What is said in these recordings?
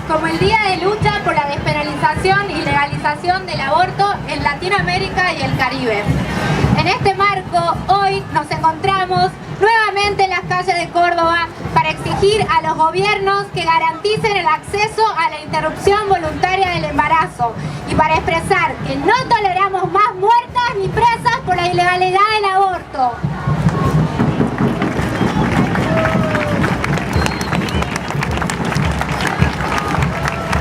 como el Día de Lucha por la Despenalización y Legalización del Aborto en Latinoamérica y el Caribe. En este marco, hoy nos encontramos nuevamente en las calles de Córdoba para exigir a los gobiernos que garanticen el acceso a la interrupción voluntaria del embarazo y para expresar que no toleramos más muertas ni presas por la ilegalidad del aborto.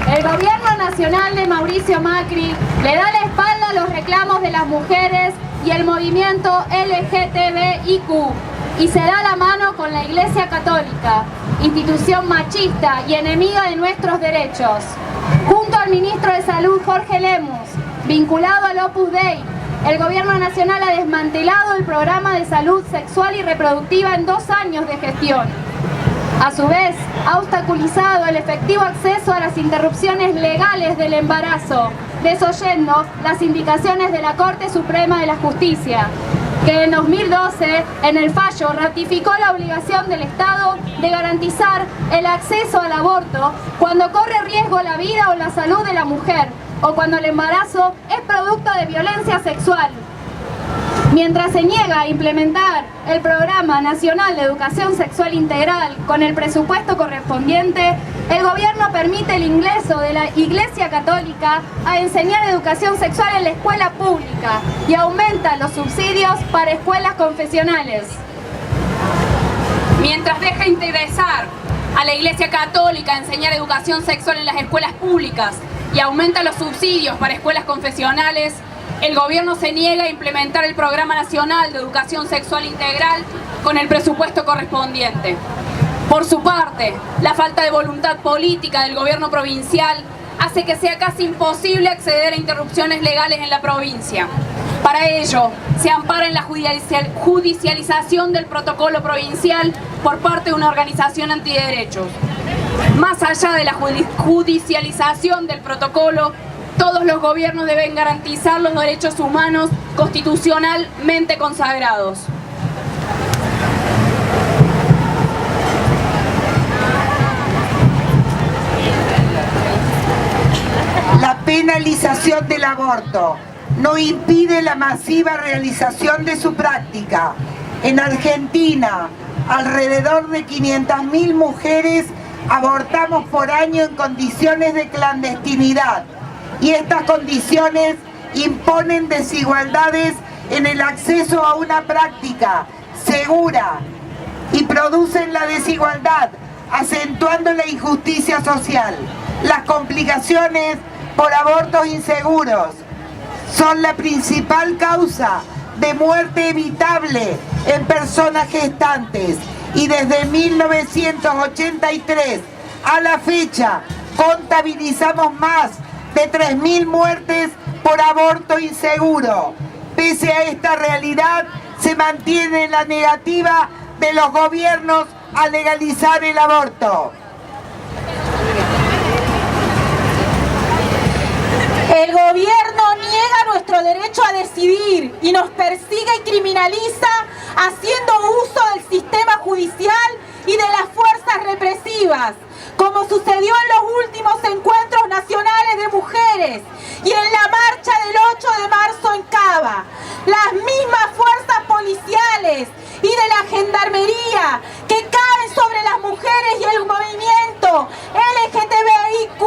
El gobierno nacional de Mauricio Macri le da la espalda a los reclamos de las mujeres y el movimiento LGTBIQ y se da la mano con la Iglesia Católica, institución machista y enemiga de nuestros derechos. Junto al ministro de Salud Jorge Lemus, vinculado al Opus Dei, el gobierno nacional ha desmantelado el programa de salud sexual y reproductiva en 2 años de gestión. A su vez, ha obstaculizado el efectivo acceso a las interrupciones legales del embarazo, desoyendo las indicaciones de la Corte Suprema de la Justicia, que en 2012, en el fallo, ratificó la obligación del Estado de garantizar el acceso al aborto cuando corre riesgo la vida o la salud de la mujer, o cuando el embarazo es producto de violencia sexual. Mientras se niega a implementar el Programa Nacional de Educación Sexual Integral con el presupuesto correspondiente, el gobierno permite el ingreso de la Iglesia Católica a enseñar educación sexual en la escuela pública y aumenta los subsidios para escuelas confesionales. Mientras deja ingresar a la Iglesia Católica a enseñar educación sexual en las escuelas públicas y aumenta los subsidios para escuelas confesionales, el gobierno se niega a implementar el Programa Nacional de Educación Sexual Integral con el presupuesto correspondiente. Por su parte, la falta de voluntad política del gobierno provincial hace que sea casi imposible acceder a interrupciones legales en la provincia. Para ello, se ampara en la judicialización del protocolo provincial por parte de una organización antiderechos. Más allá de la judicialización del protocolo, todos los gobiernos deben garantizar los derechos humanos constitucionalmente consagrados. La penalización del aborto no impide la masiva realización de su práctica. En Argentina, alrededor de 500.000 mujeres abortamos por año en condiciones de clandestinidad. Y estas condiciones imponen desigualdades en el acceso a una práctica segura y producen la desigualdad, acentuando la injusticia social. Las complicaciones por abortos inseguros son la principal causa de muerte evitable en personas gestantes y desde 1983 a la fecha contabilizamos más de 3.000 muertes por aborto inseguro. Pese a esta realidad, se mantiene la negativa de los gobiernos a legalizar el aborto. El gobierno niega nuestro derecho a decidir y nos persigue y criminaliza haciendo uso del sistema judicial y de las fuerzas represivas, como sucedió en los últimos encuentros nacionales de mujeres y en la marcha del 8 de marzo en Cava. Las mismas fuerzas policiales y de la gendarmería que caen sobre las mujeres y el movimiento LGTBIQ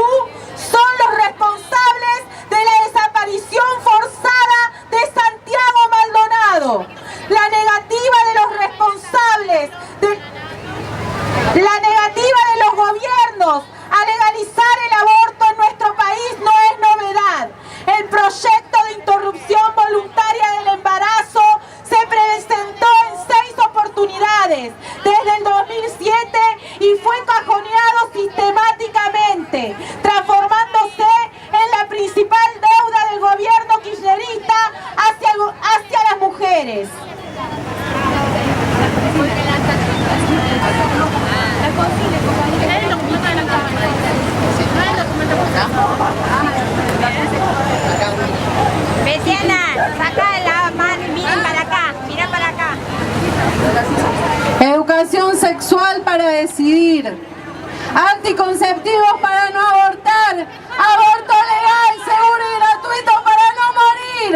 son los responsables de la desaparición forzada de Santiago Maldonado. La negativa de los responsables la negativa de los gobiernos a legalizar el aborto en nuestro país no es novedad. El proyecto de interrupción voluntaria del embarazo se presentó en 6 oportunidades desde el 2007 y fue cajoneado sistemáticamente, transformándose en la principal deuda del gobierno kirchnerista hacia las mujeres. Veciana, saca la mano, miren para acá, mira para acá. Educación sexual para decidir. anticonceptivos para no abortar, aborto legal, seguro y gratuito para no morir,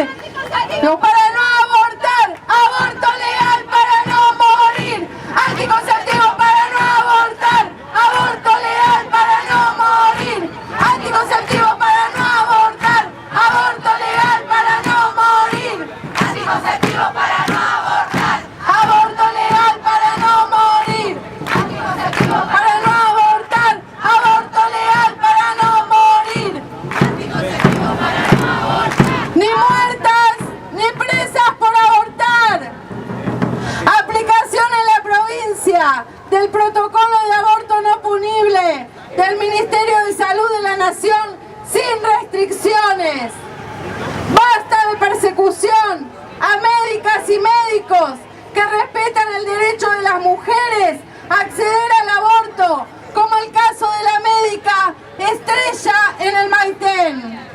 no para no abortar, aborto legal para no morir, anticonceptivos para no abortar, aborto legal para no morir, anticonceptivos para no abortar, aborto legal para no morir, anticonceptivos para no abortar, aborto legal para no morir, anticonceptivos para no abortar, aborto legal para no morir, anticonceptivos para no abortar, ni muertas ni presas por abortar. Aplicación en la provincia del protocolo de aborto no punible del Ministerio de Salud de la Nación sin restricciones. Basta de persecución a médicas y médicos que respetan el derecho de las mujeres a acceder al aborto, como el caso de la médica Estrella en el Maitén.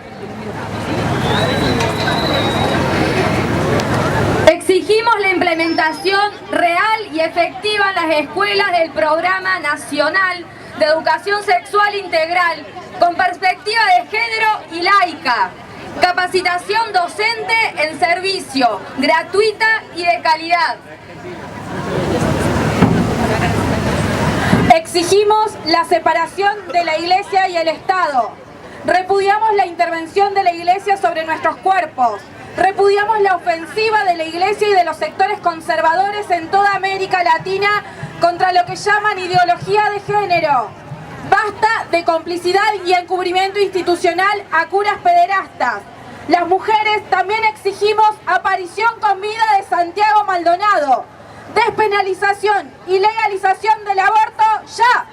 Exigimos la implementación real y efectiva en las escuelas del Programa Nacional de Educación Sexual Integral con perspectiva de género y laica. Capacitación docente en servicio, gratuita y de calidad. Exigimos la separación de la Iglesia y el Estado. Repudiamos la intervención de la Iglesia sobre nuestros cuerpos. Repudiamos la ofensiva de la Iglesia y de los sectores conservadores en toda América Latina contra lo que llaman ideología de género. Basta de complicidad y encubrimiento institucional a curas pederastas. Las mujeres también exigimos aparición con vida de Santiago Maldonado. Despenalización y legalización del aborto ya.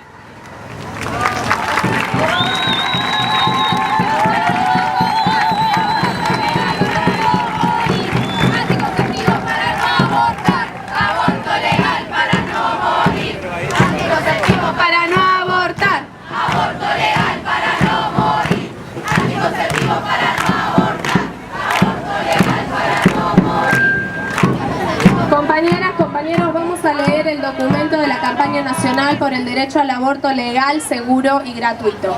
Compañeras, compañeros, vamos a leer el documento de la campaña nacional por el derecho al aborto legal, seguro y gratuito.